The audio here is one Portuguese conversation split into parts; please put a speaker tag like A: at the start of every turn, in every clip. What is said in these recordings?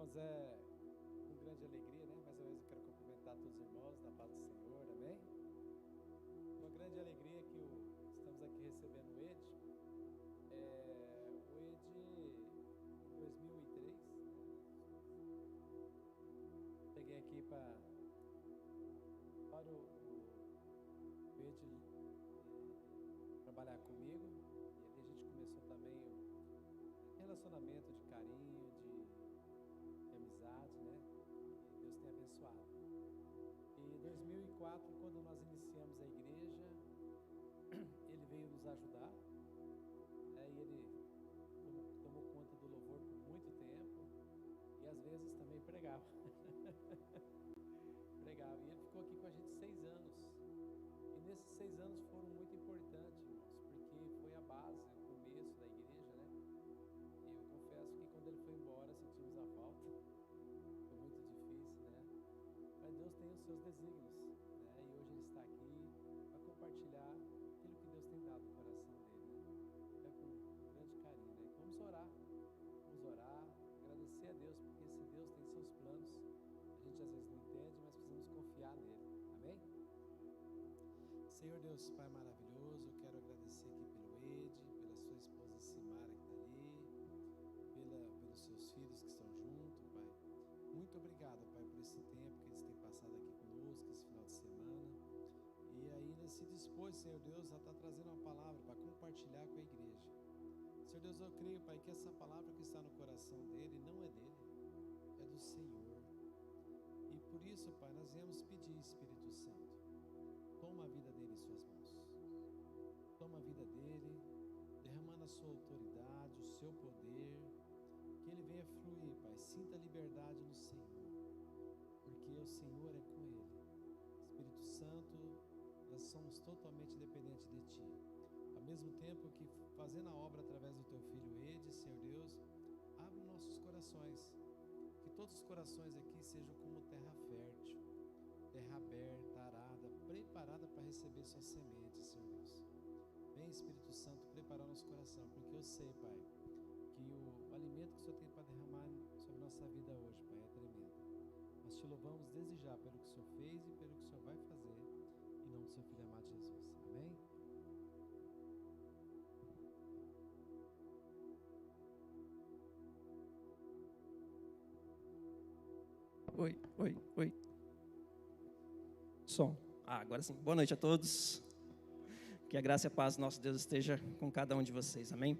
A: Irmãos, é com grande alegria, né? Mais uma vez eu quero cumprimentar todos os irmãos na paz do Senhor, amém? Uma grande alegria que estamos aqui recebendo o Ed. O Ed, em 2003, cheguei aqui para o Ed trabalhar comigo, e ali a gente começou também o relacionamento de carinho, de amizade, né? Que Deus tem abençoado. E em 2004, quando nós iniciamos a igreja, ele veio nos ajudar, e ele tomou conta do louvor por muito tempo, e às vezes também pregava. Pregava, e ele ficou aqui com a gente 6 anos, e nesses 6 anos foram muito importantes, irmãos, porque foi a base, o começo da igreja, né? E eu confesso que quando ele foi embora, sentimos a falta, foi muito difícil, né? Mas Deus tem os seus desígnios, né? E hoje ele está aqui para compartilhar aquilo que Deus tem dado no coração dele, né? Com grande carinho, né? Vamos orar, agradecer a Deus, porque esse Deus tem seus planos, a gente às vezes não entende, mas precisamos confiar nele, amém? Senhor Deus, Pai maravilhoso, eu quero agradecer aqui pelo Ed, pela sua esposa Simara que está ali, pelos seus filhos que estão junto, Pai. Muito obrigado, Pai, por esse tempo que eles têm passado aqui conosco, esse final de semana. E ainda se dispôs, Senhor Deus, a estar trazendo uma palavra para compartilhar com a igreja. Senhor Deus, eu creio, Pai, que essa palavra que está no coração dele não é dele, é do Senhor. E por isso, Pai, nós viemos pedir, Espírito Santo, toma a vida dele em suas mãos. Toma a vida dele, derramando a sua autoridade, o seu poder, que ele venha fluir, Pai, sinta liberdade no Senhor, porque o Senhor é com ele. Espírito Santo, nós somos totalmente dependentes de Ti. Ao mesmo tempo que fazendo a obra através do Teu Filho Ed, Senhor Deus, abre nossos corações, que todos os corações aqui sejam como terra fértil, terra aberta, arada, preparada para receber suas sementes, Senhor Deus. Vem, Espírito Santo, preparar nosso coração, porque eu sei, Pai, que o alimento que o Senhor tem para derramar sobre nossa vida hoje, Pai, é tremendo. Nós te louvamos desde já pelo que o Senhor fez e pelo que o Senhor vai fazer, em nome do seu Filho amado Jesus. Amém?
B: Oi. Som. Agora sim. Boa noite a todos. Que a graça e a paz do nosso Deus esteja com cada um de vocês. Amém?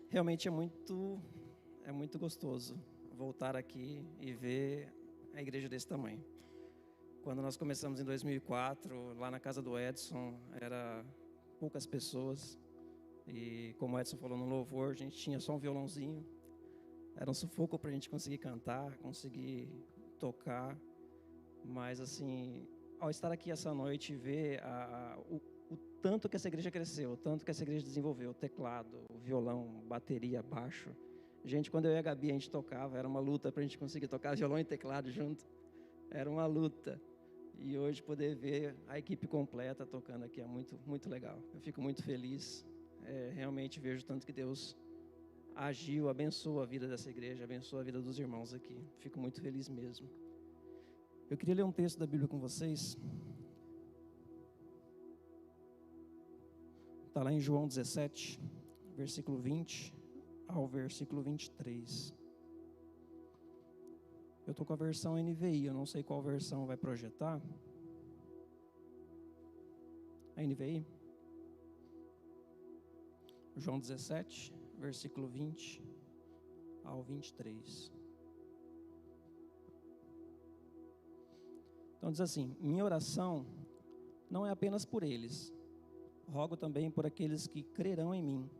B: Realmente é muito gostoso voltar aqui e ver a igreja desse tamanho. Quando nós começamos em 2004, lá na casa do Edson, era poucas pessoas. E como o Edson falou no louvor, a gente tinha só um violãozinho. Era um sufoco para a gente conseguir cantar, conseguir tocar. Mas assim, ao estar aqui essa noite e ver o tanto que essa igreja cresceu, o tanto que essa igreja desenvolveu, o teclado, o violão, bateria, baixo. Gente, quando eu e a Gabi a gente tocava, era uma luta para a gente conseguir tocar violão e teclado junto. Era uma luta. E hoje poder ver a equipe completa tocando aqui é muito, muito legal. Eu fico muito feliz. Realmente vejo tanto que Deus agiu, abençoa a vida dessa igreja, abençoa a vida dos irmãos aqui. Fico muito feliz mesmo. Eu queria ler um texto da Bíblia com vocês. Está lá em João 17, versículo 20 ao versículo 23. Eu estou com a versão NVI, eu não sei qual versão vai projetar. A NVI? João 17, versículo 20 ao 23. Então diz assim: minha oração não é apenas por eles, rogo também por aqueles que crerão em mim,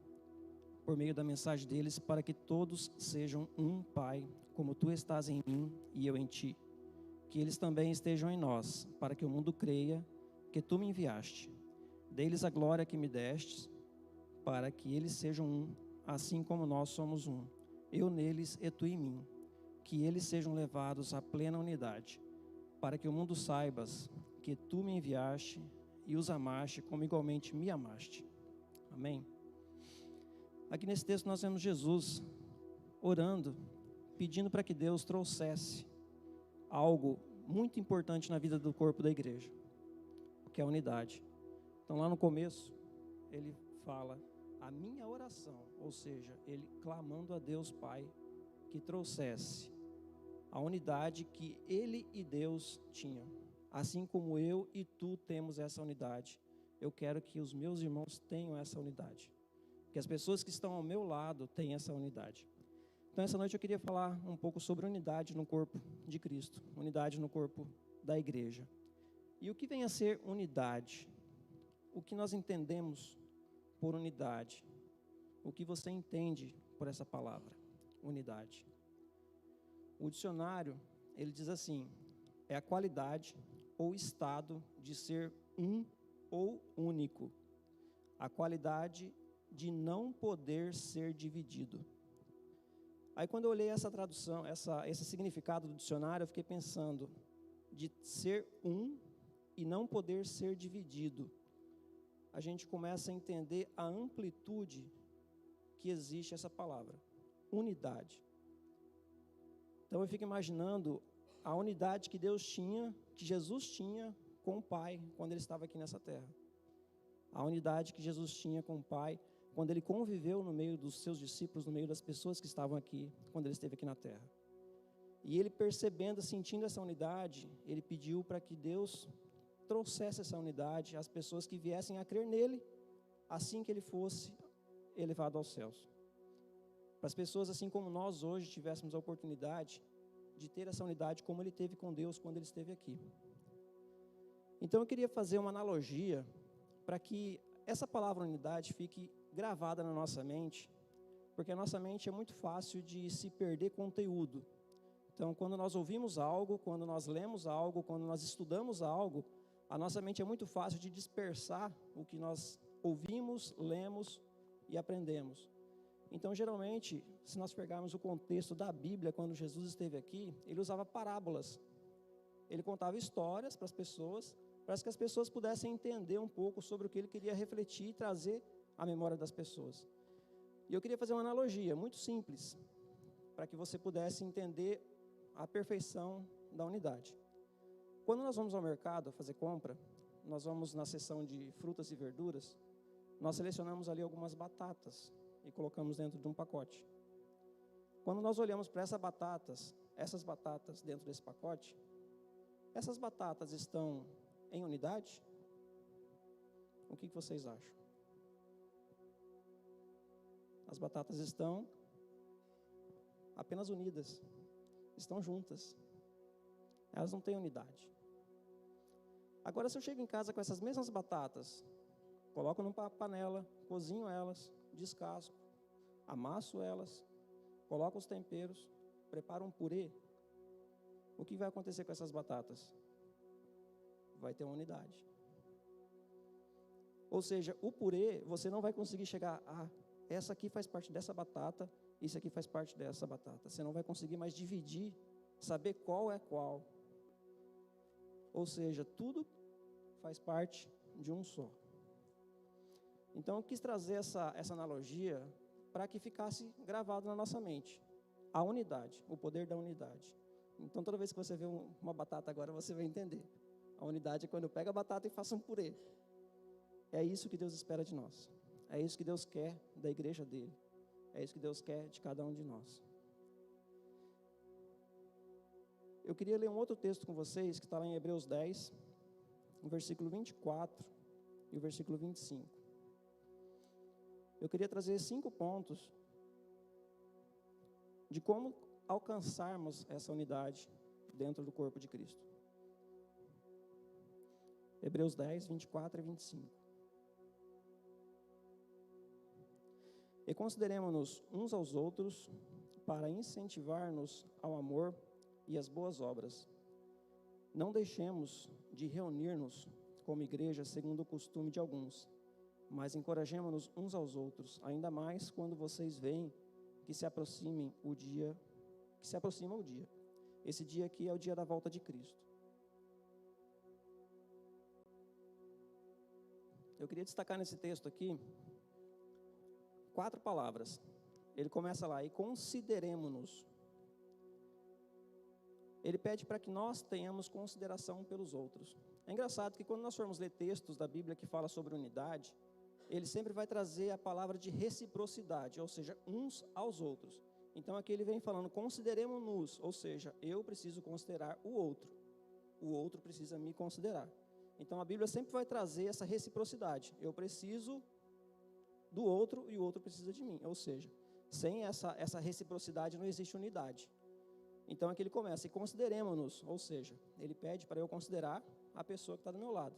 B: por meio da mensagem deles, para que todos sejam um, Pai, como tu estás em mim e eu em ti. Que eles também estejam em nós, para que o mundo creia que tu me enviaste. Dê-lhes a glória que me destes, para que eles sejam um, assim como nós somos um. Eu neles e tu em mim. Que eles sejam levados à plena unidade, para que o mundo saibas que tu me enviaste e os amaste como igualmente me amaste. Amém? Aqui nesse texto nós vemos Jesus orando pedindo para que Deus trouxesse algo muito importante na vida do corpo da igreja, que é a unidade. Então, lá no começo, ele fala a minha oração, ou seja, ele clamando a Deus Pai que trouxesse a unidade que ele e Deus tinham. Assim como eu e tu temos essa unidade, eu quero que os meus irmãos tenham essa unidade, que as pessoas que estão ao meu lado tenham essa unidade. Então, essa noite eu queria falar um pouco sobre unidade no corpo de Cristo, unidade no corpo da igreja. E o que vem a ser unidade? O que nós entendemos por unidade? O que você entende por essa palavra, unidade? O dicionário, ele diz assim, é a qualidade ou estado de ser um ou único, a qualidade de não poder ser dividido. Aí quando eu olhei essa tradução, esse significado do dicionário, eu fiquei pensando, de ser um e não poder ser dividido, a gente começa a entender a amplitude que existe essa palavra, unidade. Então eu fico imaginando a unidade que Deus tinha, que Jesus tinha com o Pai, quando ele estava aqui nessa terra. A unidade que Jesus tinha com o Pai, quando ele conviveu no meio dos seus discípulos, no meio das pessoas que estavam aqui, quando ele esteve aqui na terra. E ele percebendo, sentindo essa unidade, ele pediu para que Deus trouxesse essa unidade às pessoas que viessem a crer nele, assim que ele fosse elevado aos céus. Para as pessoas, assim como nós hoje tivéssemos a oportunidade de ter essa unidade como ele teve com Deus quando ele esteve aqui. Então eu queria fazer uma analogia para que essa palavra unidade fique gravada na nossa mente, porque a nossa mente é muito fácil de se perder conteúdo. Então, quando nós ouvimos algo, quando nós lemos algo, quando nós estudamos algo, a nossa mente é muito fácil de dispersar o que nós ouvimos, lemos e aprendemos. Então, geralmente, se nós pegarmos o contexto da Bíblia, quando Jesus esteve aqui, ele usava parábolas. Ele contava histórias para as pessoas, para que as pessoas pudessem entender um pouco sobre o que ele queria refletir e trazer à memória das pessoas. E eu queria fazer uma analogia muito simples, para que você pudesse entender a perfeição da unidade. Quando nós vamos ao mercado fazer compra, nós vamos na seção de frutas e verduras, nós selecionamos ali algumas batatas e colocamos dentro de um pacote. Quando nós olhamos para essas batatas dentro desse pacote, essas batatas estão em unidade? O que vocês acham? As batatas estão apenas unidas, estão juntas. Elas não têm unidade. Agora, se eu chego em casa com essas mesmas batatas, coloco numa panela, cozinho elas, descasco, amasso elas, coloco os temperos, preparo um purê, o que vai acontecer com essas batatas? Vai ter uma unidade. Ou seja, o purê, você não vai conseguir chegar a essa aqui faz parte dessa batata, isso aqui faz parte dessa batata. Você não vai conseguir mais dividir, saber qual é qual. Ou seja, tudo faz parte de um só. Então eu quis trazer essa analogia para que ficasse gravado na nossa mente. A unidade, o poder da unidade. Então toda vez que você vê uma batata agora, você vai entender. A unidade é quando eu pego a batata e faço um purê. É isso que Deus espera de nós. É isso que Deus quer da igreja dele. É isso que Deus quer de cada um de nós. Eu queria ler um outro texto com vocês, que está lá em Hebreus 10, no versículo 24 e o versículo 25. Eu queria trazer 5 pontos de como alcançarmos essa unidade dentro do corpo de Cristo. Hebreus 10, 24 e 25. E consideremos-nos uns aos outros para incentivar-nos ao amor e às boas obras. Não deixemos de reunir-nos como igreja segundo o costume de alguns, mas encorajemo-nos uns aos outros, ainda mais quando vocês veem que se aproxima o dia. Esse dia aqui é o dia da volta de Cristo. Eu queria destacar nesse texto aqui 4 palavras. Ele começa lá, e consideremos-nos. ele pede para que nós tenhamos consideração pelos outros. É engraçado que quando nós formos ler textos da Bíblia que fala sobre unidade, ele sempre vai trazer a palavra de reciprocidade, ou seja, uns aos outros. Então aqui ele vem falando, consideremos-nos, ou seja, eu preciso considerar o outro precisa me considerar. Então a Bíblia sempre vai trazer essa reciprocidade, eu preciso do outro e o outro precisa de mim, ou seja, sem essa reciprocidade não existe unidade. Então aqui ele começa, e consideremos-nos, ou seja, ele pede para eu considerar a pessoa que está do meu lado.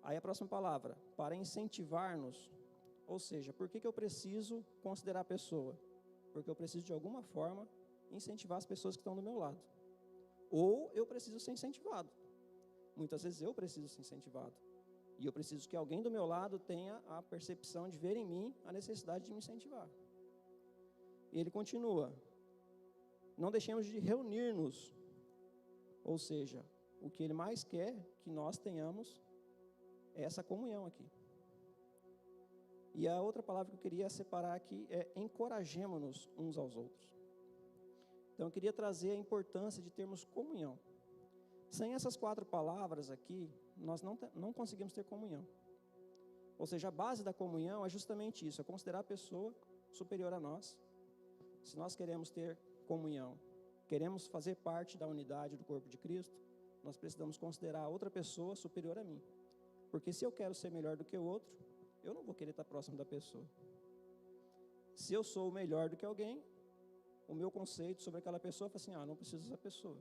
B: Aí a próxima palavra, para incentivar-nos, ou seja, por que eu preciso considerar a pessoa? Porque eu preciso de alguma forma incentivar as pessoas que estão do meu lado. Ou eu preciso ser incentivado. Muitas vezes eu preciso ser incentivado. E eu preciso que alguém do meu lado tenha a percepção de ver em mim a necessidade de me incentivar. E ele continua, não deixemos de reunir-nos, ou seja, o que ele mais quer que nós tenhamos é essa comunhão aqui. E a outra palavra que eu queria separar aqui é encorajemo-nos uns aos outros. Então eu queria trazer a importância de termos comunhão. Sem essas 4 palavras aqui, nós não conseguimos ter comunhão. Ou seja, a base da comunhão é justamente isso, é considerar a pessoa superior a nós. Se nós queremos ter comunhão, queremos fazer parte da unidade do corpo de Cristo, nós precisamos considerar a outra pessoa superior a mim. Porque se eu quero ser melhor do que o outro, eu não vou querer estar próximo da pessoa. Se eu sou melhor do que alguém, o meu conceito sobre aquela pessoa é assim, não preciso dessa pessoa.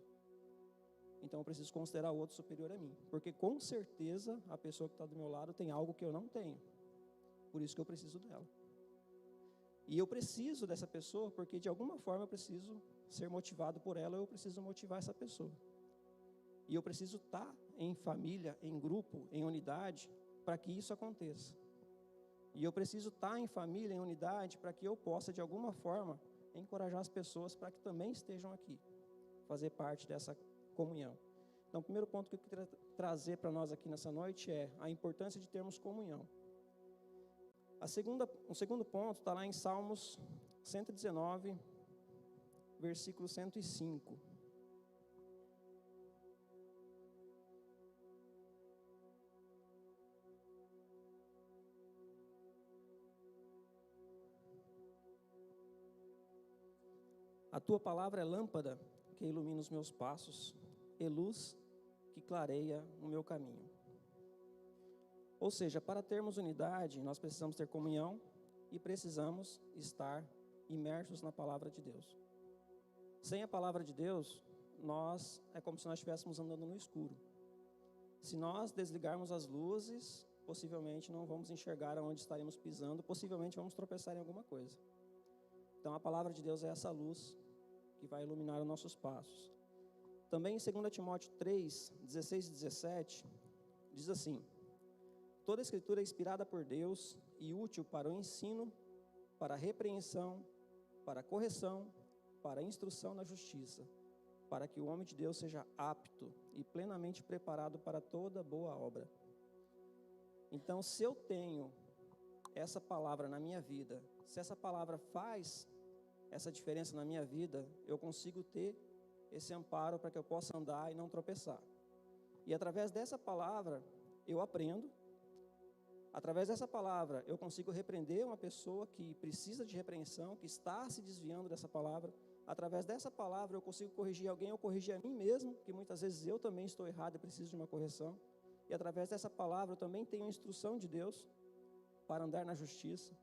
B: Então eu preciso considerar o outro superior a mim. Porque com certeza a pessoa que está do meu lado tem algo que eu não tenho. Por isso que eu preciso dela. E eu preciso dessa pessoa porque de alguma forma eu preciso ser motivado por ela, eu preciso motivar essa pessoa. E eu preciso estar em família, em grupo, em unidade, para que isso aconteça. E eu preciso estar em família, em unidade, para que eu possa, de alguma forma, encorajar as pessoas para que também estejam aqui, fazer parte dessa comunhão. Então, o primeiro ponto que eu queria trazer para nós aqui nessa noite é a importância de termos comunhão. O segundo ponto está lá em Salmos 119, versículo 105. A tua palavra é lâmpada que ilumina os meus passos e luz que clareia o meu caminho. Ou seja, para termos unidade, nós precisamos ter comunhão e precisamos estar imersos na palavra de Deus. Sem a palavra de Deus, é como se nós estivéssemos andando no escuro. Se nós desligarmos as luzes, possivelmente não vamos enxergar aonde estaremos pisando, possivelmente vamos tropeçar em alguma coisa. Então a palavra de Deus é essa luz que vai iluminar os nossos passos. Também em 2 Timóteo 3, 16 e 17, diz assim: toda a escritura é inspirada por Deus e útil para o ensino, para a repreensão, para a correção, para a instrução na justiça, para que o homem de Deus seja apto e plenamente preparado para toda boa obra. Então, se eu tenho essa palavra na minha vida, se essa palavra faz essa diferença na minha vida, eu consigo ter esse amparo para que eu possa andar e não tropeçar. E através dessa palavra, eu aprendo. Através dessa palavra, eu consigo repreender uma pessoa que precisa de repreensão, que está se desviando dessa palavra. Através dessa palavra, eu consigo corrigir alguém, ou corrigir a mim mesmo, que muitas vezes eu também estou errado e preciso de uma correção. E através dessa palavra, eu também tenho a instrução de Deus para andar na justiça.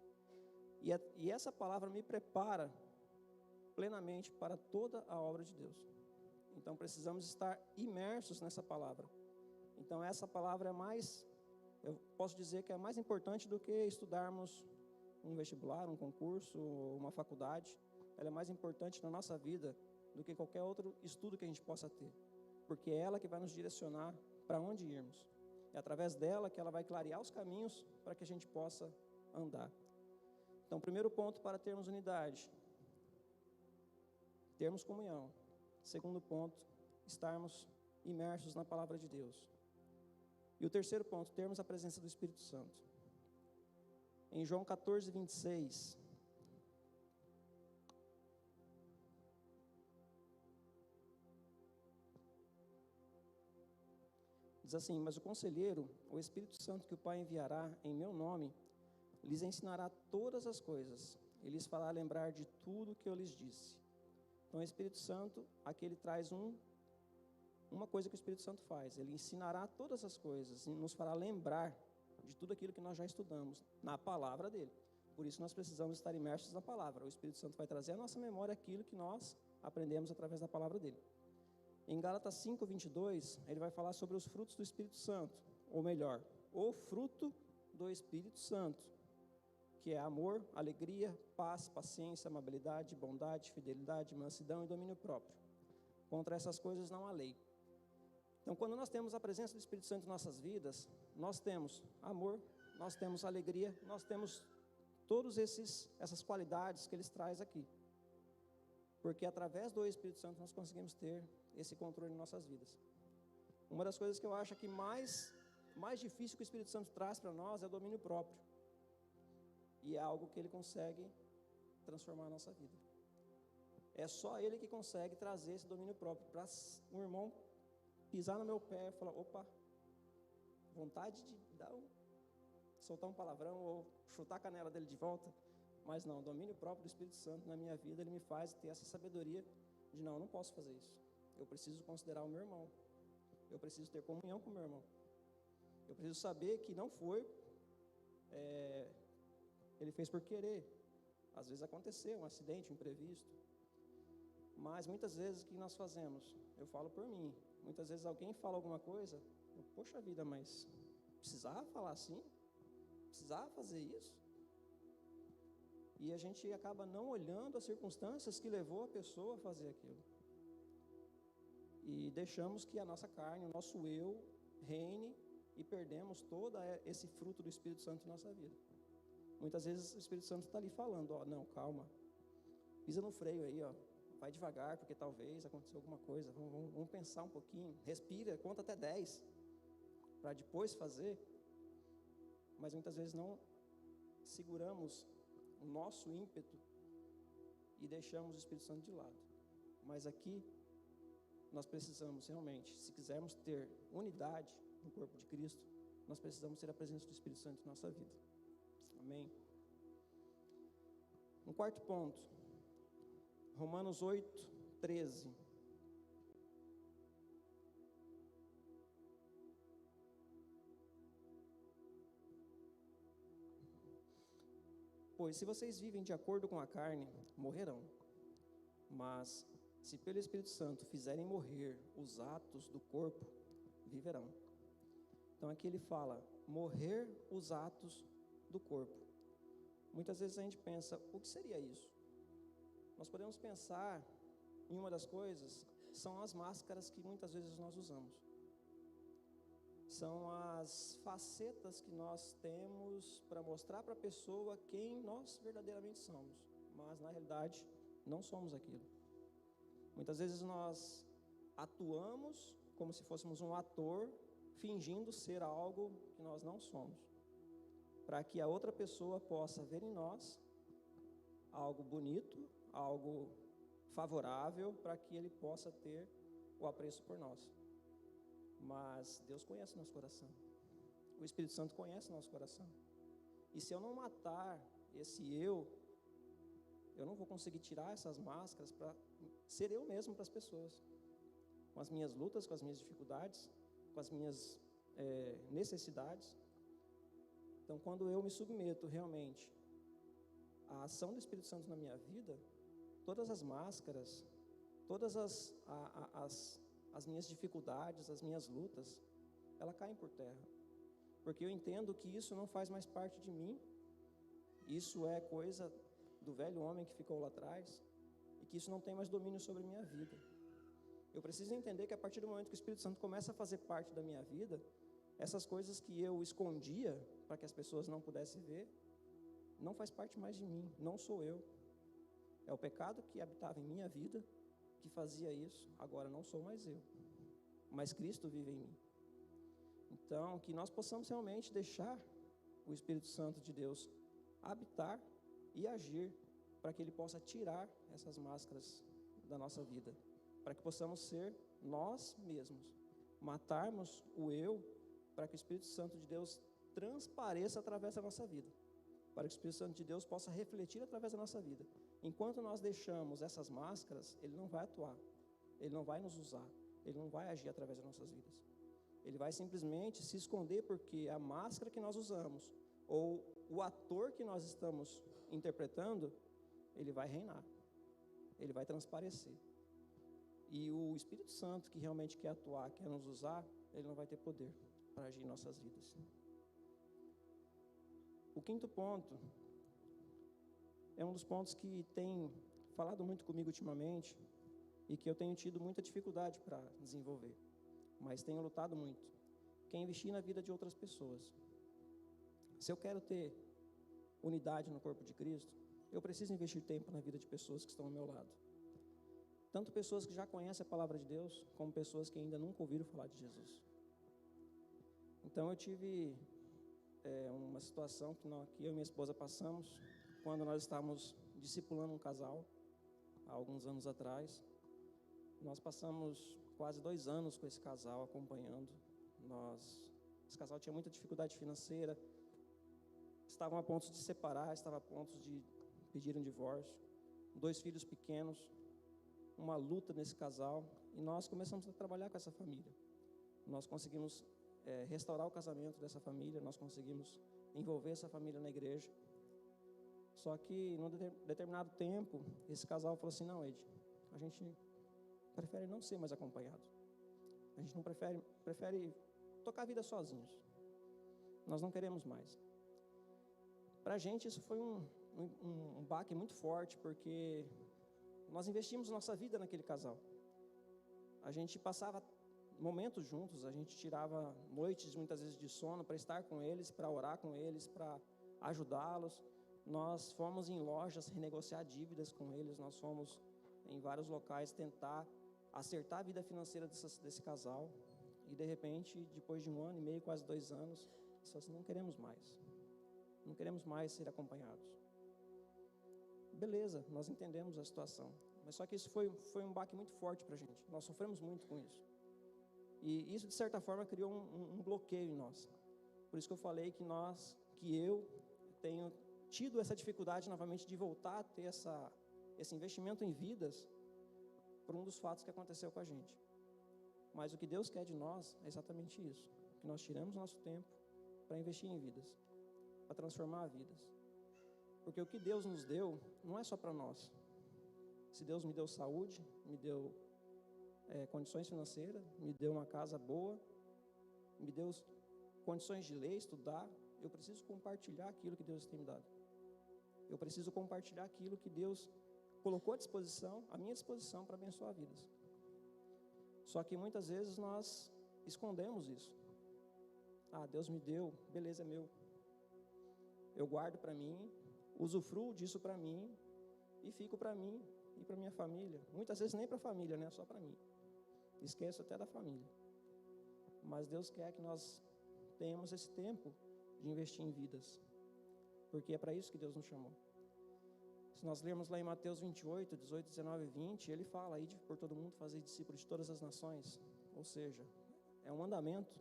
B: E essa palavra me prepara plenamente para toda a obra de Deus. Então precisamos estar imersos nessa palavra. Então essa palavra eu posso dizer que é mais importante do que estudarmos um vestibular, um concurso, uma faculdade. Ela é mais importante na nossa vida do que qualquer outro estudo que a gente possa ter. Porque é ela que vai nos direcionar para onde irmos. É através dela que ela vai clarear os caminhos para que a gente possa andar. Então, primeiro ponto para termos unidade: termos comunhão. Segundo ponto, estarmos imersos na palavra de Deus. E o terceiro ponto, termos a presença do Espírito Santo. Em João 14, 26, Diz assim: mas o Conselheiro, o Espírito Santo que o Pai enviará em meu nome, lhes ensinará todas as coisas, e lhes fará lembrar de tudo que eu lhes disse. Então, o Espírito Santo, aqui ele traz uma coisa que o Espírito Santo faz: ele ensinará todas as coisas, e nos fará lembrar de tudo aquilo que nós já estudamos na palavra dele. Por isso, nós precisamos estar imersos na palavra. O Espírito Santo vai trazer à nossa memória aquilo que nós aprendemos através da palavra dele. Em Gálatas 5:22, ele vai falar sobre os frutos do Espírito Santo, ou melhor, o fruto do Espírito Santo, que é amor, alegria, paz, paciência, amabilidade, bondade, fidelidade, mansidão e domínio próprio. Contra essas coisas não há lei. Então, quando nós temos a presença do Espírito Santo em nossas vidas, nós temos amor, nós temos alegria, nós temos todas essas qualidades que ele traz aqui. Porque através do Espírito Santo nós conseguimos ter esse controle em nossas vidas. Uma das coisas que eu acho que mais difícil que o Espírito Santo traz para nós é o domínio próprio. E é algo que ele consegue transformar a nossa vida. É só ele que consegue trazer esse domínio próprio. Para um irmão pisar no meu pé e falar: opa, vontade de soltar um palavrão ou chutar a canela dele de volta. Mas não, o domínio próprio do Espírito Santo na minha vida, ele me faz ter essa sabedoria de não, eu não posso fazer isso. Eu preciso considerar o meu irmão. Eu preciso ter comunhão com o meu irmão. Eu preciso saber que não foi, ele fez por querer. Às vezes aconteceu um acidente, um imprevisto. Mas muitas vezes o que nós fazemos? Eu falo por mim. Muitas vezes alguém fala alguma coisa, poxa vida, mas precisava falar assim? Precisava fazer isso? E a gente acaba não olhando as circunstâncias que levou a pessoa a fazer aquilo. E deixamos que a nossa carne, o nosso eu, reine e perdemos todo esse fruto do Espírito Santo em nossa vida. Muitas vezes o Espírito Santo está ali falando: ó, não, calma, pisa no freio aí, ó, vai devagar, porque talvez aconteceu alguma coisa, vamos pensar um pouquinho, respira, conta até 10, para depois fazer. Mas muitas vezes não seguramos o nosso ímpeto e deixamos o Espírito Santo de lado. Mas aqui nós precisamos realmente, se quisermos ter unidade no corpo de Cristo, nós precisamos ter a presença do Espírito Santo em nossa vida. Amém? Um quarto ponto, Romanos 8:13. Pois se vocês vivem de acordo com a carne, morrerão. Mas se pelo Espírito Santo fizerem morrer os atos do corpo, viverão. Então aqui ele fala, morrer os atos do corpo. Muitas vezes a gente pensa, o que seria isso? Nós podemos pensar em uma das coisas, são as máscaras que muitas vezes nós usamos. São as facetas que nós temos para mostrar para a pessoa quem nós verdadeiramente somos. Mas na realidade, não somos aquilo. Muitas vezes nós atuamos como se fôssemos um ator, fingindo ser algo que nós não somos. Para que a outra pessoa possa ver em nós algo bonito, algo favorável, para que ele possa ter o apreço por nós. Mas Deus conhece nosso coração. O Espírito Santo conhece nosso coração. E se eu não matar esse eu não vou conseguir tirar essas máscaras para ser eu mesmo para as pessoas. Com as minhas lutas, com as minhas dificuldades, com as minhas necessidades. Então, quando eu me submeto realmente à ação do Espírito Santo na minha vida, todas as máscaras, todas as minhas dificuldades, as minhas lutas, elas caem por terra. Porque eu entendo que isso não faz mais parte de mim, isso é coisa do velho homem que ficou lá atrás, e que isso não tem mais domínio sobre a minha vida. Eu preciso entender que a partir do momento que o Espírito Santo começa a fazer parte da minha vida, essas coisas que eu escondia para que as pessoas não pudessem ver, não faz parte mais de mim, não sou eu. É o pecado que habitava em minha vida que fazia isso, agora não sou mais eu, mas Cristo vive em mim. Então, que nós possamos realmente deixar o Espírito Santo de Deus habitar e agir, para que Ele possa tirar essas máscaras da nossa vida, para que possamos ser nós mesmos, matarmos o eu para que o Espírito Santo de Deus transpareça através da nossa vida, para que o Espírito Santo de Deus possa refletir através da nossa vida. Enquanto nós deixamos essas máscaras, ele não vai atuar, ele não vai nos usar, ele não vai agir através das nossas vidas. Ele vai simplesmente se esconder, porque a máscara que nós usamos, ou o ator que nós estamos interpretando, ele vai reinar, ele vai transparecer. E o Espírito Santo, que realmente quer atuar, quer nos usar, ele não vai ter poder para agir em nossas vidas. O quinto ponto é um dos pontos que tem falado muito comigo ultimamente e que eu tenho tido muita dificuldade para desenvolver, mas tenho lutado muito, que é investir na vida de outras pessoas. Se eu quero ter unidade no corpo de Cristo, eu preciso investir tempo na vida de pessoas que estão ao meu lado. Tanto pessoas que já conhecem a palavra de Deus, como pessoas que ainda nunca ouviram falar de Jesus. Então eu tive uma situação que eu e minha esposa passamos, quando nós estávamos discipulando um casal, há alguns anos atrás. Nós passamos quase 2 anos com esse casal, acompanhando. Esse casal tinha muita dificuldade financeira, estavam a ponto de se separar, estavam a ponto de pedir um divórcio, 2 filhos pequenos, uma luta nesse casal, e nós começamos a trabalhar com essa família. Nós conseguimos restaurar o casamento dessa família, nós conseguimos envolver essa família na igreja. Só que, num determinado tempo, esse casal falou assim: não, Ed, a gente prefere não ser mais acompanhado. A gente não prefere tocar a vida sozinhos. Nós não queremos mais. Para a gente isso foi um baque muito forte, porque nós investimos nossa vida naquele casal. A gente passava momentos juntos, a gente tirava noites, muitas vezes, de sono para estar com eles, para orar com eles, para ajudá-los. Nós fomos em lojas renegociar dívidas com eles, nós fomos em vários locais tentar acertar a vida financeira desse casal. E de repente, depois de 1 ano e meio, quase 2 anos, só assim, não queremos mais ser acompanhados. Beleza, nós entendemos a situação, mas só que isso foi um baque muito forte para a gente. Nós sofremos muito com isso. E isso, de certa forma, criou um bloqueio em nós. Por isso que eu falei que eu tenho tido essa dificuldade novamente de voltar a ter esse investimento em vidas, por um dos fatos que aconteceu com a gente. Mas o que Deus quer de nós é exatamente isso, que nós tiramos nosso tempo para investir em vidas, para transformar vidas. Porque o que Deus nos deu não é só para nós. Se Deus me deu saúde, me deu condições financeiras, me deu uma casa boa, me deu condições de ler, estudar, eu preciso compartilhar aquilo que Deus tem me dado. Eu preciso compartilhar aquilo que Deus colocou à minha disposição para abençoar vidas. Só que muitas vezes nós escondemos isso. Deus me deu, beleza, é meu. Eu guardo para mim, usufruo disso para mim e fico para mim e para minha família. Muitas vezes nem para a família, né? Só para mim. Esqueço até da família. Mas Deus quer que nós tenhamos esse tempo de investir em vidas, porque é para isso que Deus nos chamou. Se nós lermos lá em Mateus 28, 18, 19 e 20, ele fala: ide por todo mundo, fazer discípulos de todas as nações. Ou seja, é um mandamento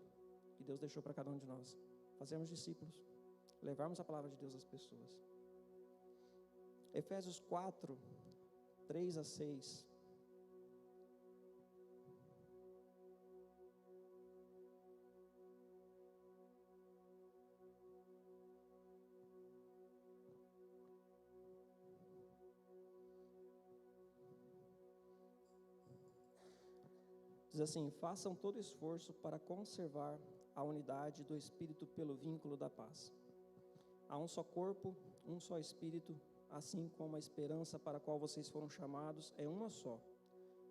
B: que Deus deixou para cada um de nós. Fazermos discípulos, levarmos a palavra de Deus às pessoas. Efésios 4, 3 a 6. Diz assim: façam todo esforço para conservar a unidade do Espírito pelo vínculo da paz. Há um só corpo, um só Espírito, assim como a esperança para a qual vocês foram chamados é uma só.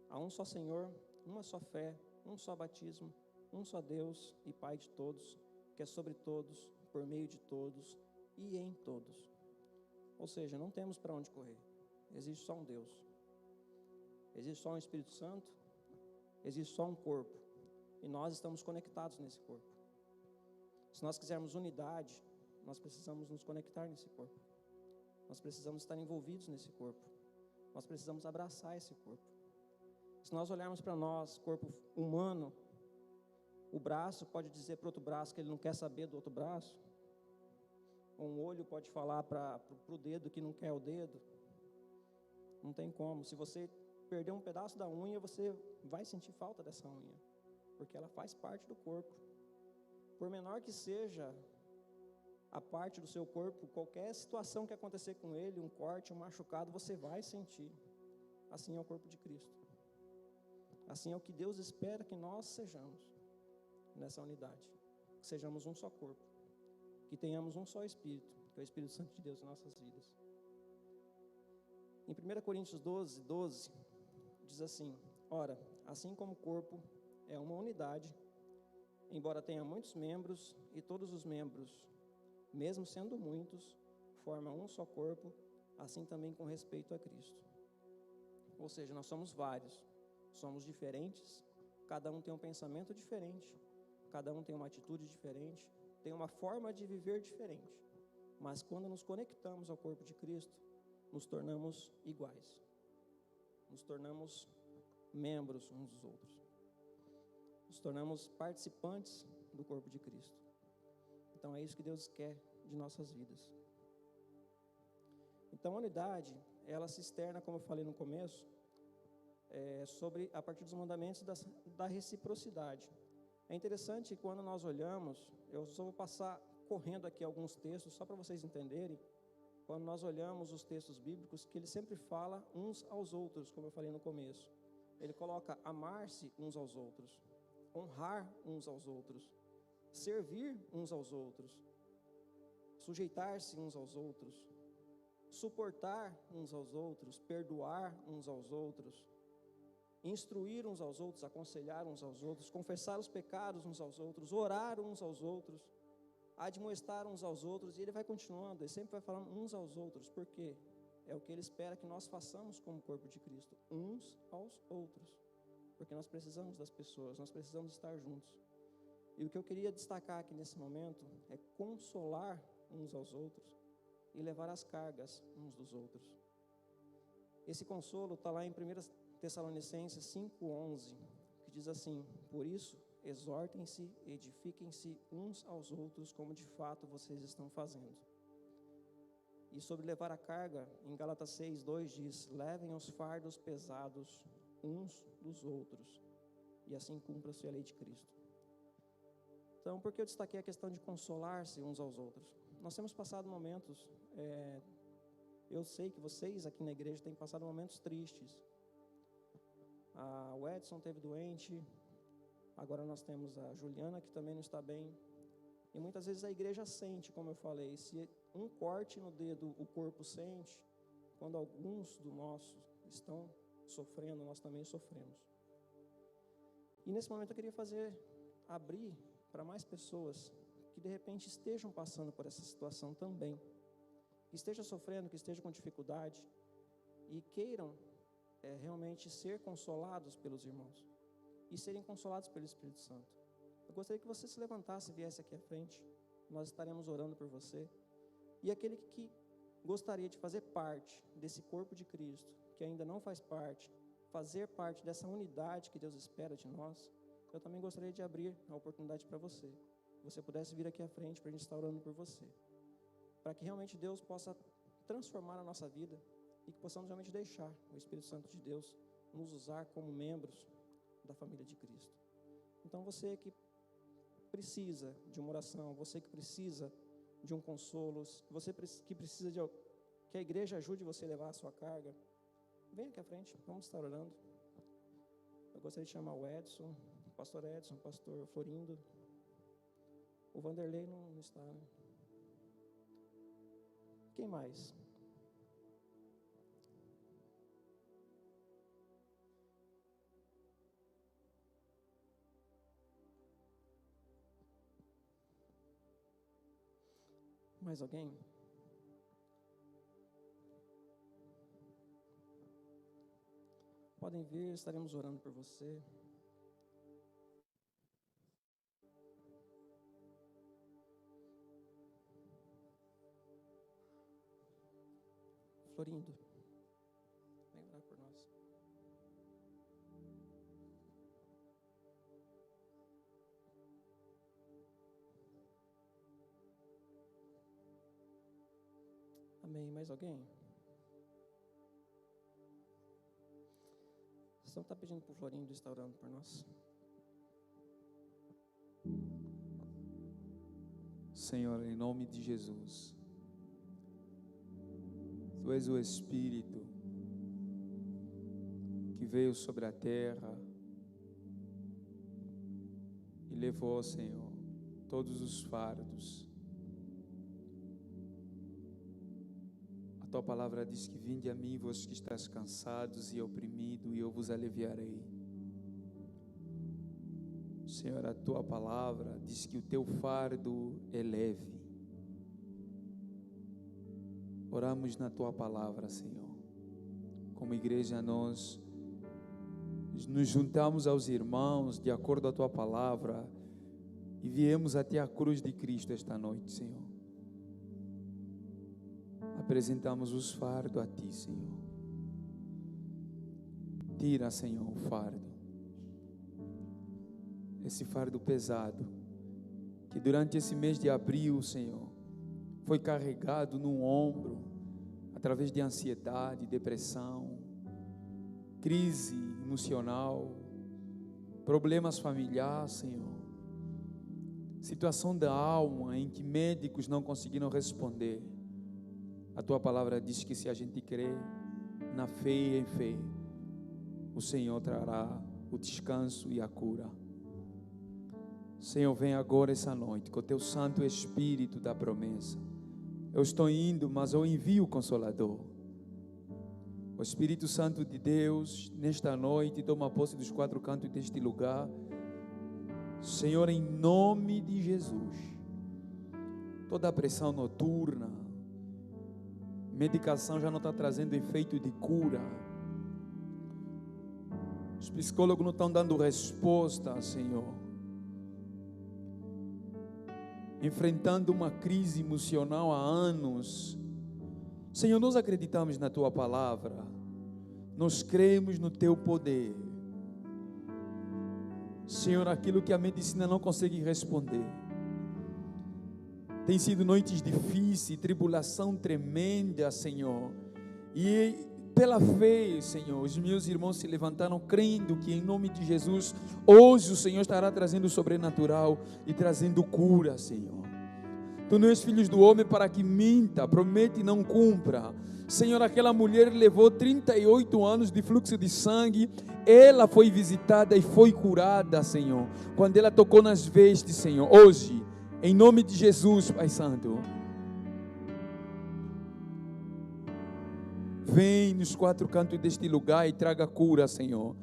B: Há um só Senhor, uma só fé, um só batismo, um só Deus e Pai de todos, que é sobre todos, por meio de todos e em todos. Ou seja, não temos para onde correr. Existe só um Deus. Existe só um Espírito Santo. Existe só um corpo. E nós estamos conectados nesse corpo. Se nós quisermos unidade, nós precisamos nos conectar nesse corpo. Nós precisamos estar envolvidos nesse corpo. Nós precisamos abraçar esse corpo. Se nós olharmos para nós, corpo humano, O braço pode dizer para o outro braço que ele não quer saber do outro braço. Um olho pode falar para o dedo que não quer o dedo. Não tem como. Se você perder um pedaço da unha, você vai sentir falta dessa unha, porque ela faz parte do corpo. Por menor que seja a parte do seu corpo, qualquer situação que acontecer com ele, um corte, um machucado, você vai sentir. Assim é o corpo de Cristo. Assim é o que Deus espera que nós sejamos nessa unidade. Que sejamos um só corpo. Que tenhamos um só Espírito, que é o Espírito Santo de Deus em nossas vidas. Em 1 Coríntios 12, diz assim: ora, assim como o corpo é uma unidade, embora tenha muitos membros, e todos os membros, mesmo sendo muitos, formam um só corpo, assim também com respeito a Cristo. Ou seja, nós somos vários, somos diferentes, cada um tem um pensamento diferente, cada um tem uma atitude diferente, tem uma forma de viver diferente, mas quando nos conectamos ao corpo de Cristo, nos tornamos iguais, nos tornamos membros uns dos outros, nos tornamos participantes do corpo de Cristo. Então é isso que Deus quer de nossas vidas. Então a unidade, ela se externa, como eu falei no começo, a partir dos mandamentos da reciprocidade. É interessante que quando nós olhamos, eu só vou passar correndo aqui alguns textos, só para vocês entenderem, quando nós olhamos os textos bíblicos, que ele sempre fala uns aos outros, como eu falei no começo. Ele coloca amar-se uns aos outros, honrar uns aos outros, servir uns aos outros, sujeitar-se uns aos outros, suportar uns aos outros, perdoar uns aos outros, instruir uns aos outros, aconselhar uns aos outros, confessar os pecados uns aos outros, orar uns aos outros, admoestar uns aos outros, e ele vai continuando, ele sempre vai falando uns aos outros, porque é o que ele espera que nós façamos como corpo de Cristo, uns aos outros, porque nós precisamos das pessoas, nós precisamos estar juntos. E o que eu queria destacar aqui nesse momento é consolar uns aos outros e levar as cargas uns dos outros. Esse consolo está lá em 1 Tessalonicenses 5:11, que diz assim: por isso, exortem-se, edifiquem-se uns aos outros, como de fato vocês estão fazendo. E sobre levar a carga, em Gálatas 6:2 diz: levem os fardos pesados uns dos outros, e assim cumpra-se a lei de Cristo. Então, por que eu destaquei a questão de consolar-se uns aos outros? Nós temos passado momentos, eu sei que vocês aqui na igreja têm passado momentos tristes. O Edson teve doente, agora nós temos a Juliana, que também não está bem. E muitas vezes a igreja sente, como eu falei, se um corte no dedo o corpo sente, quando alguns dos nossos estão sofrendo, nós também sofremos. E nesse momento eu queria abrir para mais pessoas que de repente estejam passando por essa situação também, que estejam sofrendo, que estejam com dificuldade e queiram realmente ser consolados pelos irmãos e serem consolados pelo Espírito Santo. Eu gostaria que você se levantasse e viesse aqui à frente, nós estaremos orando por você. E aquele que gostaria de fazer parte desse corpo de Cristo, que ainda não faz parte, fazer parte dessa unidade que Deus espera de nós, eu também gostaria de abrir a oportunidade para você. Que você pudesse vir aqui à frente para a gente estar orando por você, para que realmente Deus possa transformar a nossa vida e que possamos realmente deixar o Espírito Santo de Deus nos usar como membros da família de Cristo. Então você que precisa de uma oração, você que precisa de um consolo, você que precisa que a igreja ajude você a levar a sua carga, vem aqui à frente, vamos estar orando. Eu gostaria de chamar o Edson, o pastor Edson, o pastor Florindo. O Vanderlei não está, né? Quem mais? Mais alguém? Podem vir, estaremos orando por você. Florindo, vem orar por nós. Amém. Mais alguém? Vocês vão estar pedindo para o Florinho estar orando por nós?
C: Senhor, em nome de Jesus, Tu és o Espírito que veio sobre a terra e levou, Senhor, todos os fardos. A Tua palavra diz que vinde a mim, vós que estáis cansados e oprimidos, e eu vos aliviarei. Senhor, a Tua palavra diz que o Teu fardo é leve. Oramos na Tua palavra, Senhor. Como igreja, nós nos juntamos aos irmãos de acordo com a Tua palavra e viemos até a cruz de Cristo esta noite, Senhor. Apresentamos os fardos a Ti, Senhor. Tira, Senhor, o fardo. Esse fardo pesado, que durante esse mês de abril, Senhor, foi carregado no ombro, através de ansiedade, depressão, crise emocional, problemas familiares, Senhor, situação da alma em que médicos não conseguiram responder. A Tua palavra diz que se a gente crer na fé e em fé, o Senhor trará o descanso e a cura. Senhor, vem agora essa noite com o Teu Santo Espírito da promessa. Eu estou indo, mas eu envio o Consolador. O Espírito Santo de Deus, nesta noite, toma posse dos quatro cantos deste lugar. Senhor, em nome de Jesus, toda a pressão noturna, medicação já não está trazendo efeito de cura. Os psicólogos não estão dando resposta, Senhor. Enfrentando uma crise emocional há anos. Senhor, nós acreditamos na Tua palavra, nós cremos no Teu poder. Senhor, aquilo que a medicina não consegue responder. Tem sido noites difíceis, tribulação tremenda, Senhor. E pela fé, Senhor, os meus irmãos se levantaram crendo que em nome de Jesus, hoje o Senhor estará trazendo o sobrenatural e trazendo cura, Senhor. Tu não és filho do homem para que minta, promete e não cumpra. Senhor, aquela mulher levou 38 anos de fluxo de sangue, ela foi visitada e foi curada, Senhor, quando ela tocou nas vestes, Senhor. Hoje, em nome de Jesus, Pai Santo, vem nos quatro cantos deste lugar e traga cura, Senhor.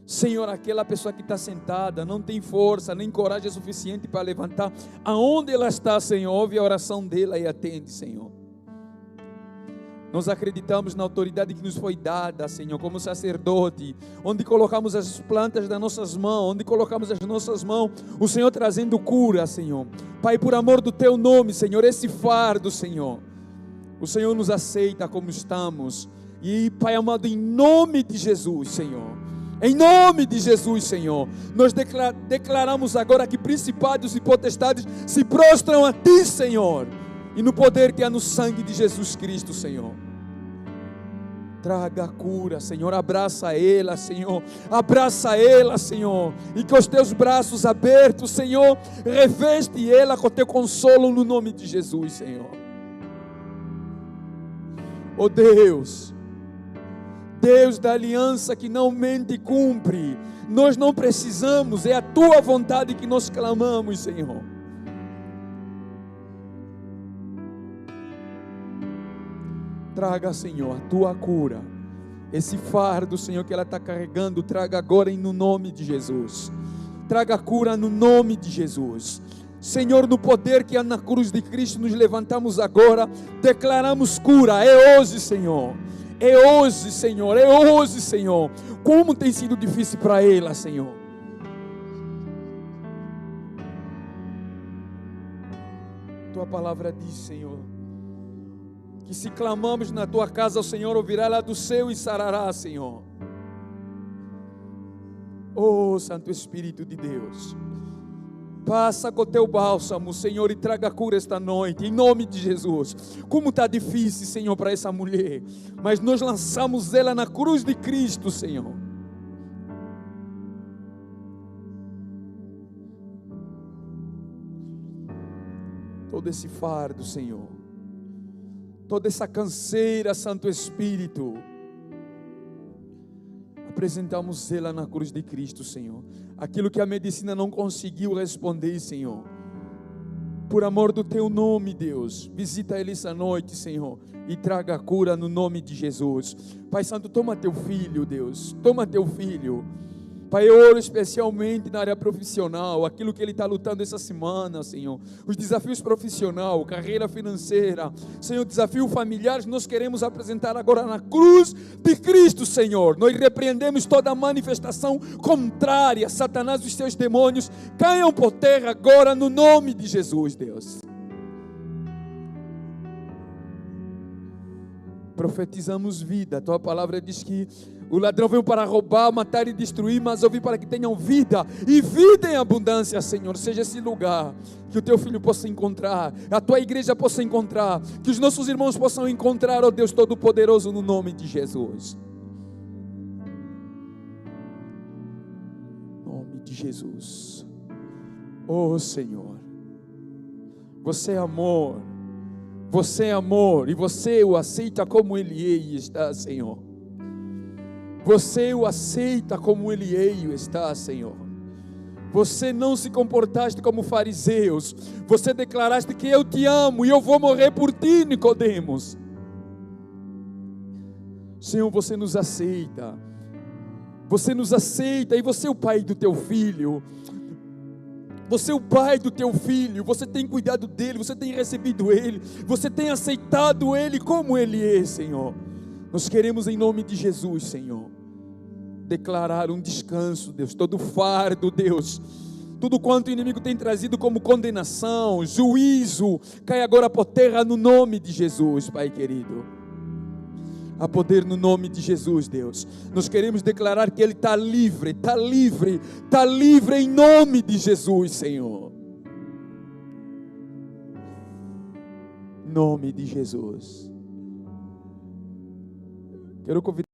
C: Senhor, aquela pessoa que está sentada, não tem força, nem coragem suficiente para levantar, aonde ela está, Senhor, ouve a oração dela e atende, Senhor. Nós acreditamos na autoridade que nos foi dada, Senhor, como sacerdote, onde colocamos as plantas das nossas mãos, onde colocamos as nossas mãos, o Senhor trazendo cura, Senhor. Pai, por amor do Teu nome, Senhor, esse fardo, Senhor, o Senhor nos aceita como estamos. E, Pai amado, em nome de Jesus, Senhor, em nome de Jesus, Senhor, nós declaramos agora que principados e potestades se prostram a Ti, Senhor, e no poder que há no sangue de Jesus Cristo, Senhor. Traga a cura, Senhor, abraça ela, Senhor, abraça ela, Senhor, e com os Teus braços abertos, Senhor, reveste ela com Teu consolo no nome de Jesus, Senhor. Oh Deus, Deus da aliança que não mente e cumpre, nós não precisamos, é a Tua vontade que nós clamamos, Senhor. Traga, Senhor, a Tua cura, esse fardo, Senhor, que ela está carregando, traga agora no nome de Jesus. Traga a cura no nome de Jesus. Senhor, no poder que há na cruz de Cristo, nos levantamos agora, declaramos cura. É hoje, Senhor. É hoje, Senhor. É hoje, Senhor. Como tem sido difícil para ela, Senhor. Tua palavra diz, Senhor, que se clamamos na Tua casa, o Senhor ouvirá lá do céu e sarará, Senhor. Oh, Santo Espírito de Deus, Passa com o teu bálsamo, Senhor, e traga cura esta noite, em nome de Jesus. Como está difícil, Senhor, para essa mulher, mas nós lançamos ela na cruz de Cristo, Senhor. Todo esse fardo, Senhor, toda essa canseira, Santo Espírito, apresentamos ela na cruz de Cristo, Senhor. Aquilo que a medicina não conseguiu responder, Senhor, por amor do teu nome, Deus, visita ele essa noite, Senhor, e traga a cura no nome de Jesus. Pai Santo, toma teu filho, Deus, toma teu filho. Pai, eu oro especialmente na área profissional, aquilo que ele está lutando essa semana, Senhor. Os desafios profissionais, carreira financeira, Senhor, desafios familiares, nós queremos apresentar agora na cruz de Cristo, Senhor. Nós repreendemos toda manifestação contrária, Satanás e os seus demônios, caiam por terra agora no nome de Jesus, Deus. Profetizamos vida, a tua palavra diz que o ladrão veio para roubar, matar e destruir, mas eu vim para que tenham vida, e vida em abundância, Senhor. Seja esse lugar que o teu filho possa encontrar, a tua igreja possa encontrar, que os nossos irmãos possam encontrar, ó Deus Todo-Poderoso, no nome de Jesus. Em nome de Jesus. Oh Senhor, você é amor, e você o aceita como Ele é e está, Senhor. Você o aceita como Ele é e está, Senhor. Você não se comportaste como fariseus. Você declaraste que eu te amo e eu vou morrer por ti, Nicodemos. Senhor, você nos aceita. Você nos aceita e você é o pai do teu filho. Você é o pai do teu filho, você tem cuidado dele, você tem recebido ele, você tem aceitado ele como ele é, Senhor. Nós queremos em nome de Jesus, Senhor, declarar um descanso, Deus, todo fardo, Deus, tudo quanto o inimigo tem trazido como condenação, juízo, cai agora por terra no nome de Jesus, Pai querido. Há poder no nome de Jesus, Deus. Nós queremos declarar que Ele está livre, está livre, está livre em nome de Jesus, Senhor. Em nome de Jesus. Quero convidar